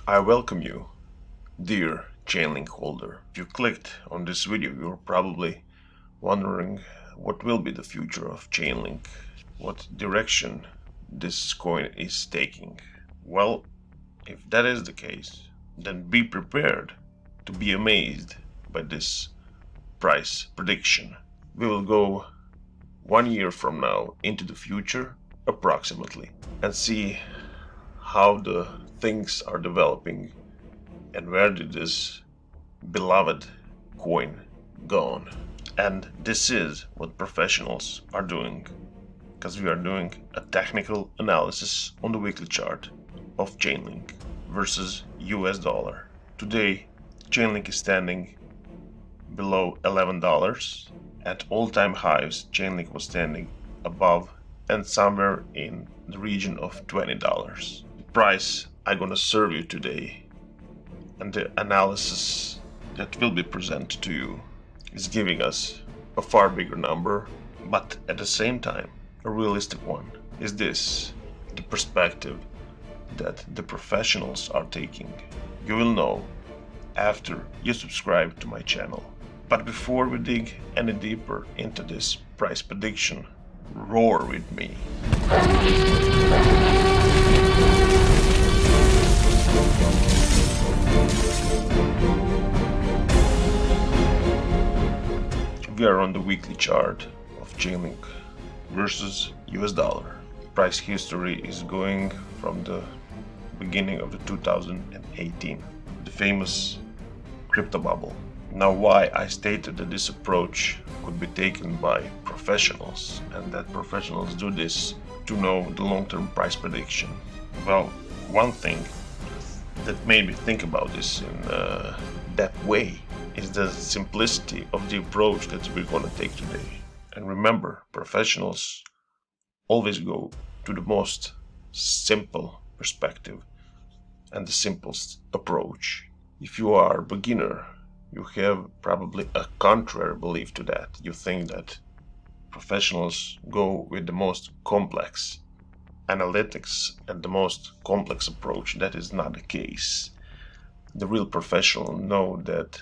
I welcome you, dear Chainlink holder. If you clicked on this video, you're probably wondering what will be the future of Chainlink, what direction this coin is taking. Well, if that is the case, then be prepared to be amazed by this price prediction. We will go 1 year from now into the future approximately and see how the things are developing and where did this beloved coin gone. And this is what professionals are doing, because we are doing a technical analysis on the weekly chart of Chainlink versus US dollar. Today Chainlink is standing below $11. At all-time highs, Chainlink was standing above and somewhere in the region of $20. The price I'm gonna serve you today and the analysis that will be presented to you is giving us a far bigger number, but at the same time a realistic one. Is this the perspective that the professionals are taking? You will know after you subscribe to my channel. But before we dig any deeper into this price prediction, roar with me. We are on the weekly chart of Chainlink versus US dollar. Price history is going from the beginning of the 2018, the famous crypto bubble. Now, why I stated that this approach could be taken by professionals and that professionals do this to know the long-term price prediction. Well, one thing that made me think about this in that way is the simplicity of the approach that we're going to take today. And remember, professionals always go to the most simple perspective and the simplest approach. If you are a beginner, you have probably a contrary belief to that. You think that professionals go with the most complex analytics and the most complex approach. That is not the case. The real professional know that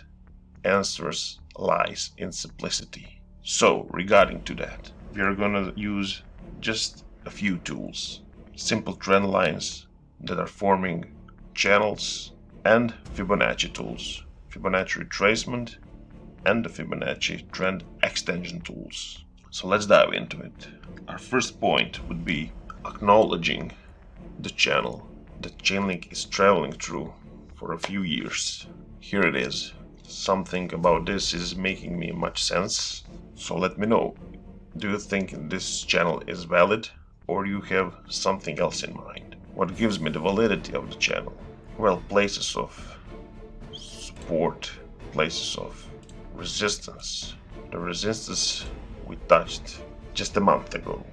answers lies in simplicity. So regarding to that, we are gonna use just a few tools. Simple trend lines that are forming channels and Fibonacci tools. Fibonacci retracement and the Fibonacci trend extension tools. So let's dive into it. Our first point would be acknowledging the channel that Chainlink is traveling through for a few years. Here it is. Something about this is making me much sense. So let me know. Do you think this channel is valid or you have something else in mind? What gives me the validity of the channel? Well, places of support, places of resistance. The resistance we touched just a month ago.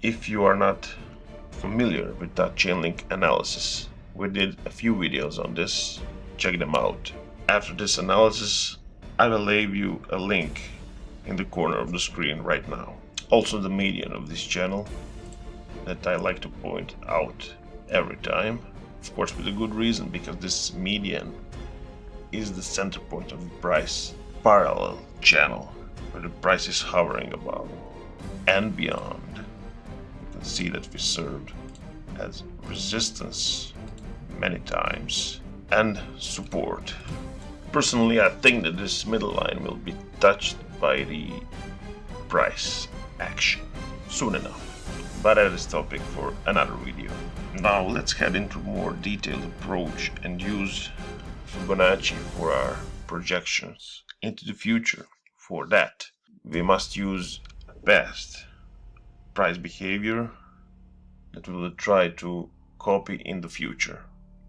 If you are not familiar with that Chainlink analysis, we did a few videos on this. Check them out. After this analysis, I will leave you a link in the corner of the screen right now. Also the median of this channel that I like to point out every time. Of course with a good reason, because this median is the center point of the price parallel channel where the price is hovering above and beyond. You can see that we served as resistance many times and support. Personally, I think that this middle line will be touched by the price action soon enough, but that is topic for another video. Now let's head into more detailed approach and use Fibonacci for our projections into the future. For that, we must use past price behavior that we will try to copy in the future.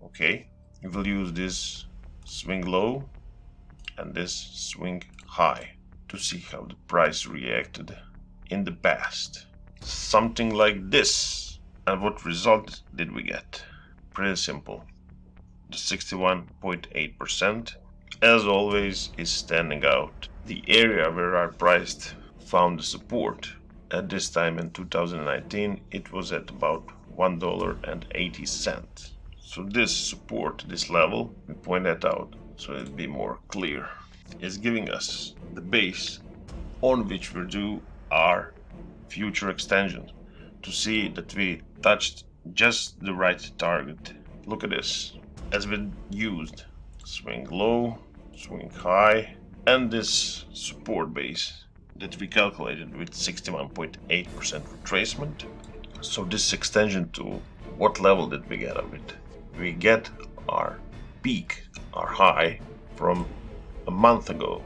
Okay, we will use this swing low and this swing high to see how the price reacted in the past. Something like this. And what result did we get? Pretty simple. The 61.8% as always is standing out. The area where our price found the support at this time in 2019, it was at about $1.80. So this support, this level, we point that out so it'll be more clear. It's giving us the base on which we do our future extension to see that we touched just the right target. Look at this. As we used swing low, swing high, and this support base that we calculated with 61.8% retracement. So this extension tool, what level did we get of it? We get our peak, our high, from a month ago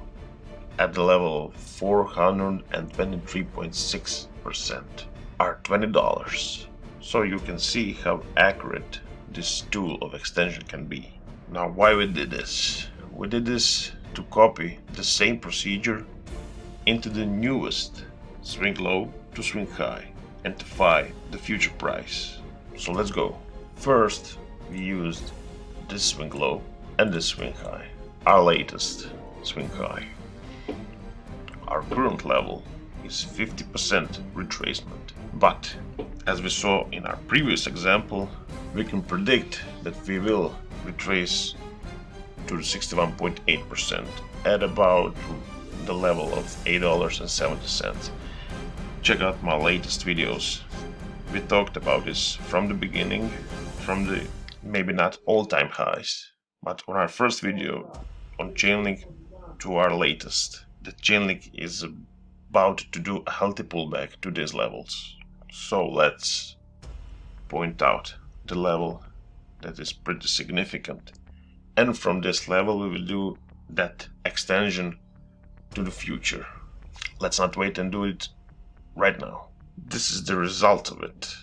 at the level of 423.6%, our $20. So you can see how accurate this tool of extension can be. Now, why we did this? We did this to copy the same procedure into the newest swing low to swing high and to find the future price. So let's go. First, we used this swing low and this swing high, our latest swing high. Our current level is 50% retracement, but as we saw in our previous example, we can predict that we will retrace to 61.8% at about the level of $8.70. Check out my latest videos. We talked about this from the beginning, from the maybe not all-time highs, but on our first video on Chainlink to our latest. The Chainlink is about to do a healthy pullback to these levels. So let's point out the level that is pretty significant. And from this level we will do that extension to the future. Let's not wait and do it right now. This is the result of it.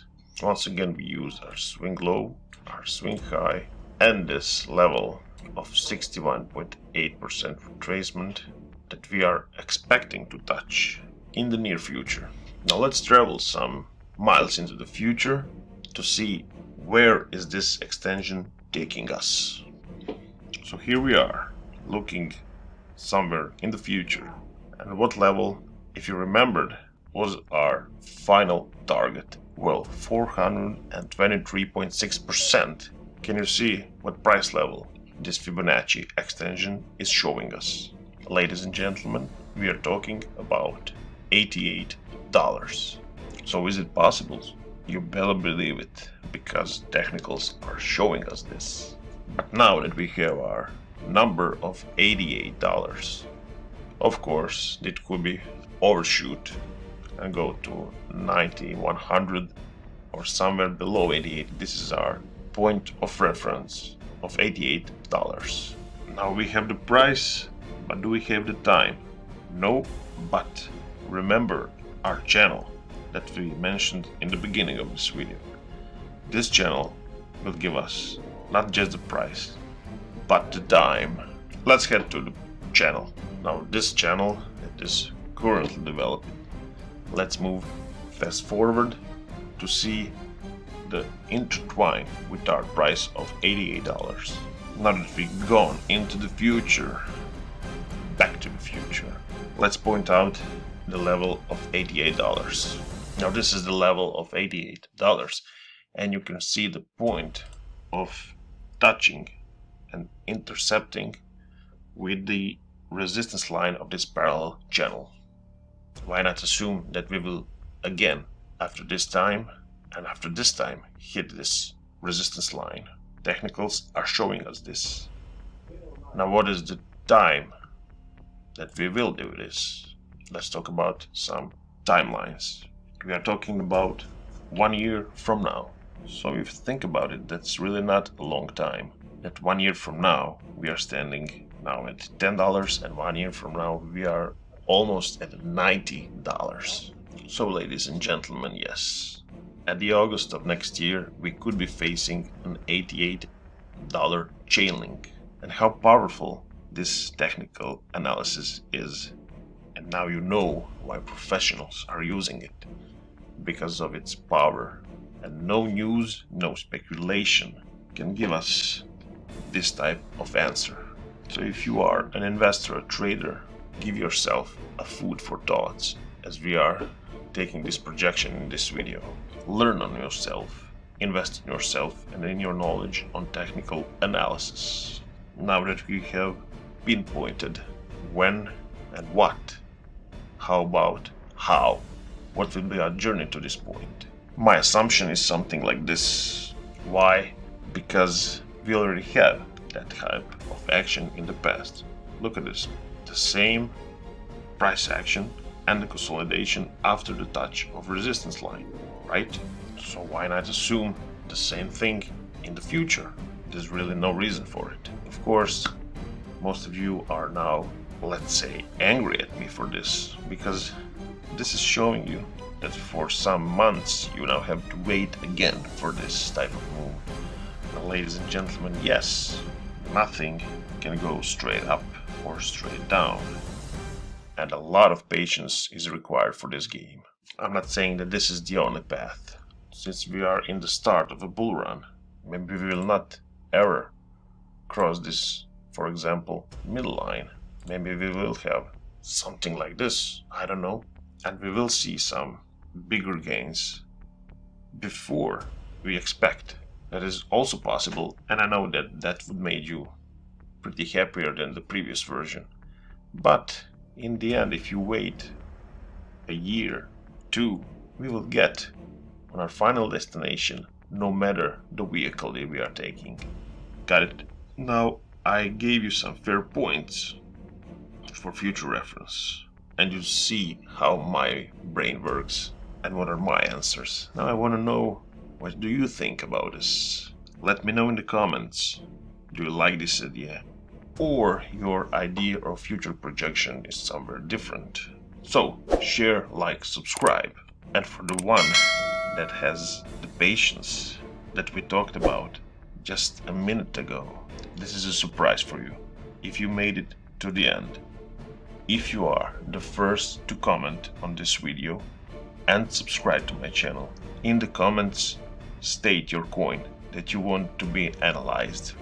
Once again, we use our swing low, our swing high, and this level of 61.8% retracement that we are expecting to touch in the near future. Now let's travel some miles into the future to see where is this extension taking us. So here we are, looking somewhere in the future. And what level, if you remembered, was our final target? Well, 423.6%. Can you see what price level this Fibonacci extension is showing us? Ladies and gentlemen, we are talking about $88. So is it possible? You better believe it, because technicals are showing us this. But now that we have our number of $88, of course, it could be overshoot and go to 90, 100, or somewhere below 88. This is our point of reference of $88. Now we have the price, but do we have the time? No, but remember our channel that we mentioned in the beginning of this video. This channel will give us not just the price, but the time. Let's head to the channel. Now this channel that is currently developing. Let's move fast forward to see the intertwine with our price of $88. Now that we've gone into the future, back to the future, let's point out the level of $88. Now this is the level of $88, and you can see the point of touching and intercepting with the resistance line of this parallel channel. Why not assume that we will again, after this time and after this time, hit this resistance line? Technicals are showing us this. Now what is the time that we will do this? Let's talk about some timelines. We are talking about 1 year from now. So if you think about it, that's really not a long time. That 1 year from now, we are standing now at $10, and 1 year from now, we are almost at $90. So ladies and gentlemen, yes, at the August of next year, we could be facing an $88 Chainlink. And how powerful this technical analysis is. And now you know why professionals are using it. Because of its power. And no news, no speculation can give us this type of answer. So if you are an investor, a trader, give yourself a food for thoughts as we are taking this projection in this video. Learn on yourself, invest in yourself and in your knowledge on technical analysis. Now that we have pinpointed when and what, how about how? What will be our journey to this point? My assumption is something like this. Why? Because we already have that type of action in the past. Look at this. The same price action and the consolidation after the touch of resistance line, right? So why not assume the same thing in the future? There's really no reason for it. Of course, most of you are now, let's say, angry at me for this, because this is showing you that for some months you now have to wait again for this type of move. Now, ladies and gentlemen, yes, nothing can go straight up or straight down, and a lot of patience is required for this game. I'm not saying that this is the only path. Since we are in the start of a bull run, maybe we will not ever cross this, for example, middle line. Maybe we will have something like this, I don't know, and we will see some bigger gains before we expect. That is also possible, and I know that that would make you pretty happier than the previous version. But in the end, if you wait a year, two, we will get on our final destination, no matter the vehicle that we are taking. Got it? Now, I gave you some fair points for future reference, and you see how my brain works and what are my answers. Now I want to know, what do you think about this? Let me know in the comments. Do you like this idea? Or your idea of future projection is somewhere different? So, share, like, subscribe. And for the one that has the patience that we talked about just a minute ago, this is a surprise for you. If you made it to the end, if you are the first to comment on this video and subscribe to my channel, in the comments state your coin that you want to be analyzed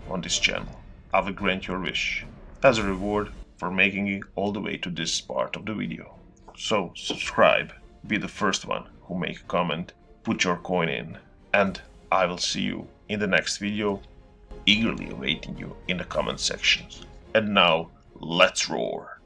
on this channel. I will grant your wish as a reward for making it all the way to this part of the video. So subscribe, be the first one who make a comment, put your coin in, and I will see you in the next video, eagerly awaiting you in the comment sections. And now, let's roar!